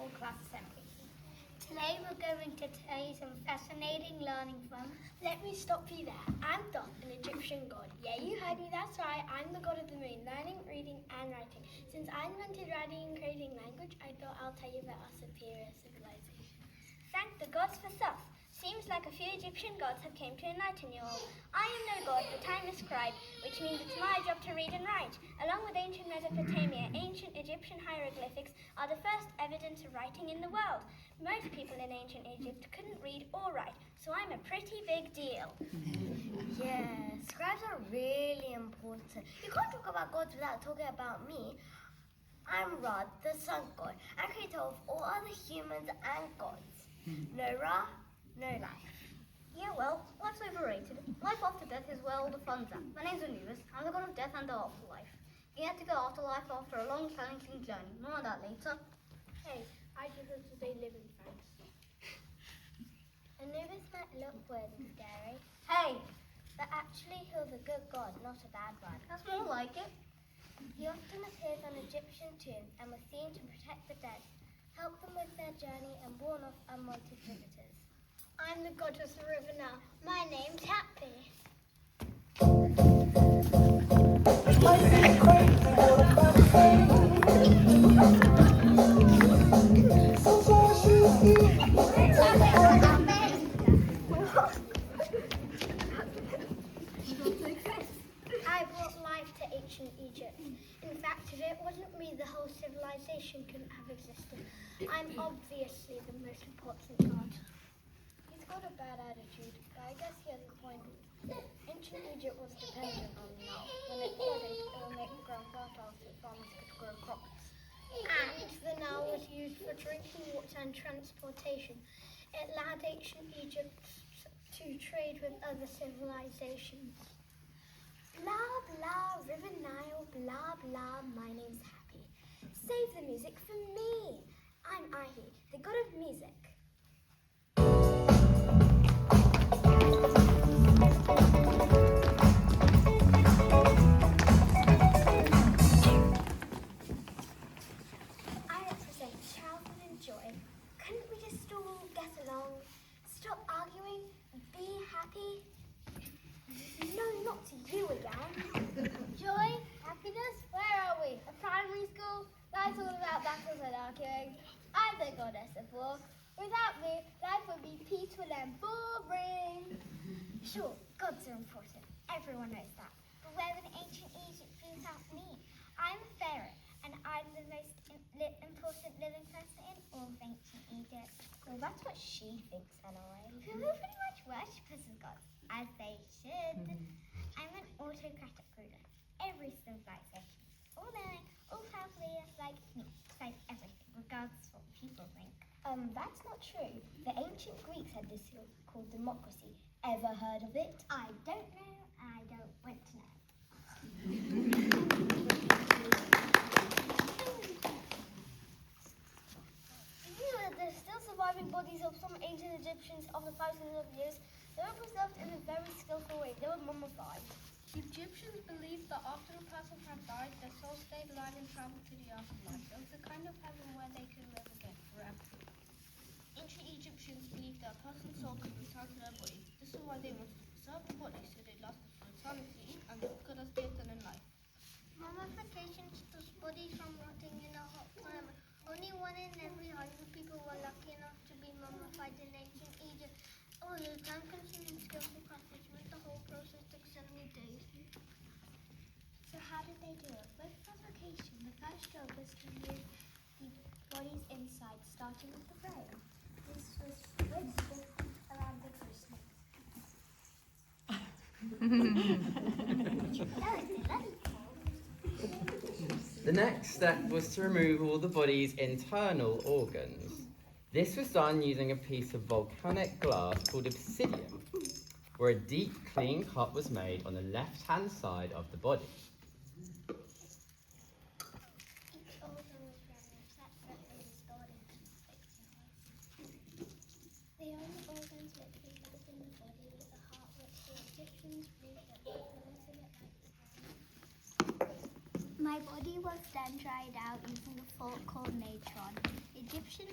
all-class assembly. Today we're going to tell you some fascinating learning from... Let me stop you there. I'm Thoth, an Egyptian god. Yeah, you heard me, that's right. I'm the god of the moon, learning, reading and writing. Since I invented writing and creating language, I thought I'll tell you about our superior civilization. Thank the gods for stuff. Seems like a few Egyptian gods have came to enlighten you all. I am no god, but I'm a scribe, which means it's my job to read and write. Along with ancient Mesopotamia, ancient Egyptian hieroglyphics are the first evidence of writing in the world. Most people in ancient Egypt couldn't read or write, so I'm a pretty big deal. Yeah, scribes are really important. You can't talk about gods without talking about me. I'm Ra, the sun god, and creator of all other humans and gods. No Ra, no life. Yeah, well, life's overrated. Life after death is where all the fun's at. My name's Anubis. I'm the god of death and the afterlife. You have to go afterlife after a long, challenging journey. More on that later. Hey, I just want to say living thanks. Anubis might look weird and scary, Hey, but actually he was a good god, not a bad one. that's more like it. He often appears on Egyptian tombs and was seen to protect the dead, help them with their journey and warn off unwanted visitors. I'm the goddess of the river now. My name's Happy. I brought life to ancient Egypt. In fact, if it wasn't me, the whole civilization couldn't have existed. I'm obviously the most important god. He's got a bad attitude, but I guess he has a point. Ancient Egypt was dependent on the Nile. When it flooded, it would make the ground fertile so farmers could grow crops. And the Nile was used for drinking water and transportation. It allowed ancient Egypt to trade with other civilizations. Blah blah, River Nile, blah blah, my name's Happy. Save the music for me. I'm Ahi, the god of music. I represent childhood and joy. Couldn't we just all get along? Stop arguing, be happy? No, not you again. Joy, happiness, where are we? A primary school? That's all about battles and arguing. I'm the goddess of war. Without me, life would be peaceful and boring. Sure, gods are important. Everyone knows that. But where would ancient Egypt be without me? I'm a pharaoh, and I'm the most important living person in all of ancient Egypt. Well, that's what she thinks, anyway. People pretty much worship us as gods, as they should. I'm an autocratic ruler. Every civilization, all learning, all powerful leaders like me, decide everything, regardless of what people think. That's not true. The ancient Greeks had this called democracy. Ever heard of it? I don't know. I don't want to know. There's still surviving bodies of some ancient Egyptians of the thousands of years. They were preserved in a very skillful way. They were mummified. Egyptians believed that after a person had died, their soul stayed alive and traveled to the afterlife. It was the kind of heaven where they could live again forever. Ancient Egyptians believed that a person's soul could return to their body. This is why they wanted to preserve the body so they lasted for eternity and look good as dead and in life. Mummification stops bodies from rotting in a hot climate. Only 1 in every 100 people were lucky enough to be mummified in ancient Egypt. Oh, the time-consuming skillful process meant the whole process took 70 days. So how did they do it? With suffocation, the first job was to remove the bodies inside, starting with the brain. This was twisted around the crucifix. The next step was to remove all the body's internal organs. This was done using a piece of volcanic glass called obsidian, where a deep, clean cut was made on the left-hand side of the body. Each organ was removed separately and stored in The only organs which we left in the body was the heart, which the Egyptians believed that they floated at night time. My body was then dried out using a fork called natron. Egyptians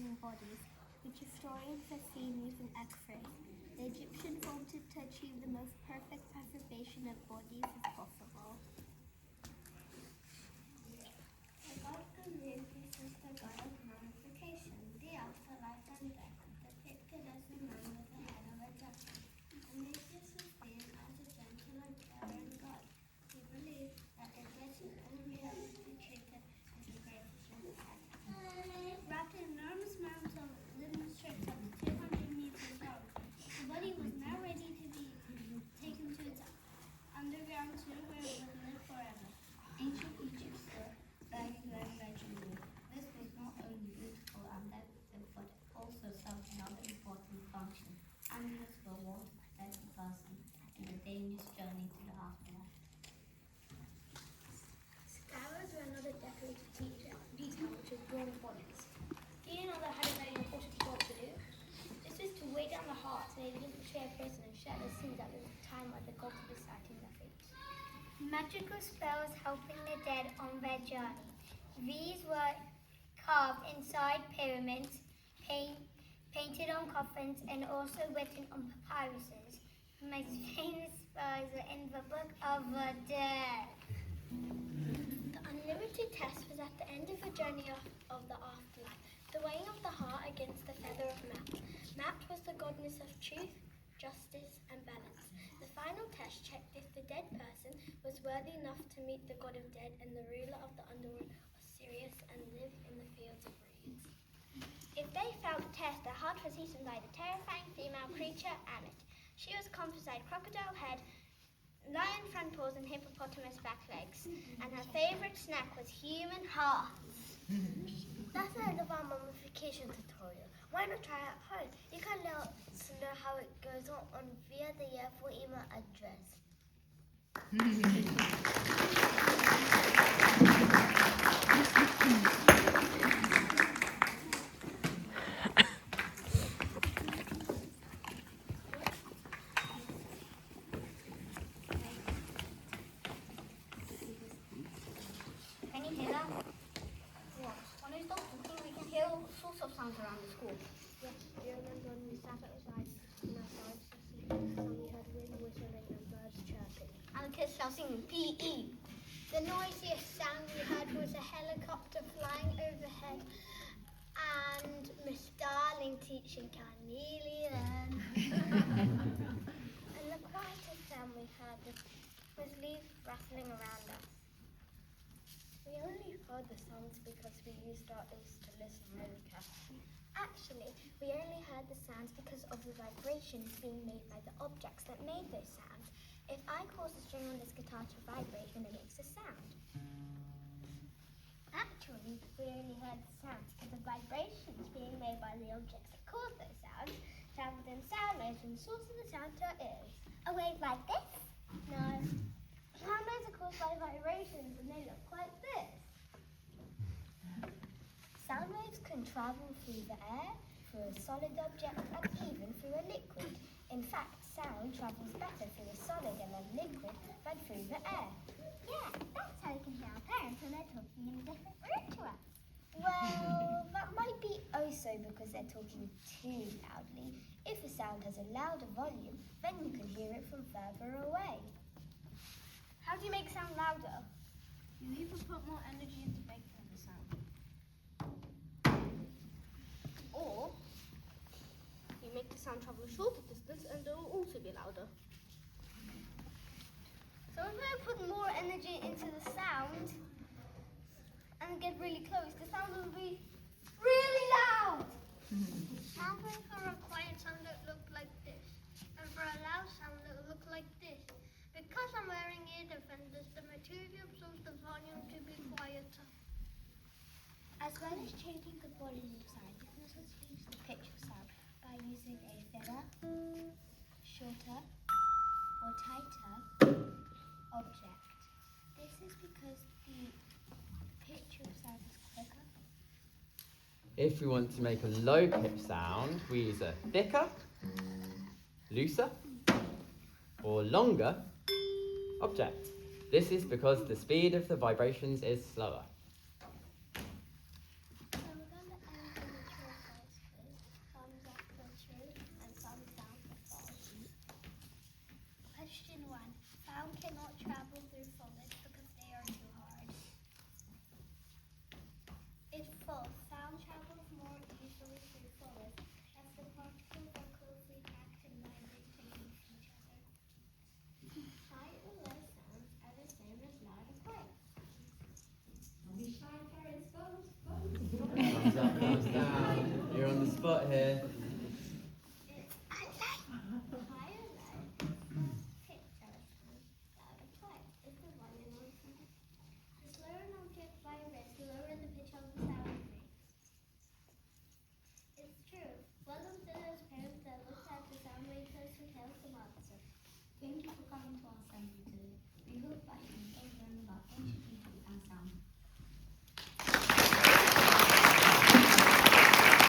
living bodies, which historians have seen using X-ray. The Egyptians wanted to achieve the most perfect preservation of bodies as possible. The god Olympus is the god of mummification, the afterlife and death, depicted as a man with the head of a dragon. Prometheus was seen as a gentle and caring god. He believed that a person only ever to be treated as the greatest of his head. Wrapped in enormous mounds of living strips up to 200 meters long, the body was now ready to be taken to its underground tomb where it would live forever. Ancient Egypt still buried very legend. This was not only beautiful and decorative, but also served another important function. Amulets were worn to protect the person in a dangerous journey to the afterlife. Scarabs were another decorative detail which was worn in bodies. Each another had a very important job to do. This was to weigh down the hearts and they didn't betray a person and share their sins at the time when the gods were deciding their fate. Magical spells helping the dead on their journey. These were carved inside pyramids, painted on coffins, and also written on papyruses. The most famous spells were in the Book of the Dead. The unlimited test was at the end of the journey of the afterlife, the weighing of the heart against the feather of Maat. Maat was the goddess of truth, justice, and balance. The final test checked if the dead person was worthy enough to meet the god of dead and the ruler of the underworld, Osiris, and live in the fields of reeds. If they failed the test, their heart was eaten by the terrifying female creature, Ammit. She was composite crocodile head, lion front paws, and hippopotamus back legs. And her favorite snack was human hearts. That's the end of our mummification tutorial. Why not try it at home? You can let us know how it goes on via the Year4 email address. Can you hear that? What? When we stop talking, we can hear all sorts of sounds around the school. Yes, do you remember when we sat outside in our science session? We heard wind whistling and birds chirping. And the kids shouting PE. The noisiest sound we heard was a helicopter flying overhead and Miss Darling teaching carnelian. And the quietest sound we heard was leaves rustling around us. We only heard the sounds because we used our ears to listen really carefully. Actually, we only heard the sounds because of the vibrations being made by the objects that made those sounds. If I cause a string on this guitar to vibrate, then it makes a sound. Actually, we only heard the sounds because the vibrations being made by the objects that cause those sounds traveled in sound waves from the source of the sound to our ears. A wave like this? No. Sound waves are caused by vibrations and they look like this. Sound waves can travel through the air, through a solid object, and even through a liquid. In fact, sound travels better through a solid and a liquid than through the air. Yeah, that's how we can hear our parents when they're talking in a different room to us. Well, that might be also because they're talking too loudly. If a sound has a louder volume, then you can hear it from further away. How do you make sound louder? You either put more energy into making the sound, or you make the sound travel a shorter distance and it will also be louder. So if I put more energy into the sound and get really close, the sound will be really loud. Sound waves for a quiet sound that look like this, and for a loud sound that look like this. Because I'm wearing ear defenders, the material absorbs the volume to be quieter. As well as changing the volume of sound, you can also change the pitch of sound by using a thinner, shorter, or tighter object. This is because the pitch of sound is quicker. If we want to make a low pitch sound, we use a thicker, looser, or longer object. This is because the speed of the vibrations is slower. So we're going to end the tutorial cannot travel through solids because they are too hard. It's false. Sound travels more easily through solids as the particles are closely packed and vibrate against each other. High or low sounds are the same as loud or quiet. Don't be shy, parents. Vote. Thumbs up, thumbs down. You're on the spot here. High or low pitch of a sound. Loud or quiet is the volume of sound. The slower an object vibrates, the lower the pitch of the sound makes. It's true. Welcome to those parents that looked at the sound waves to tell some answer. Thank you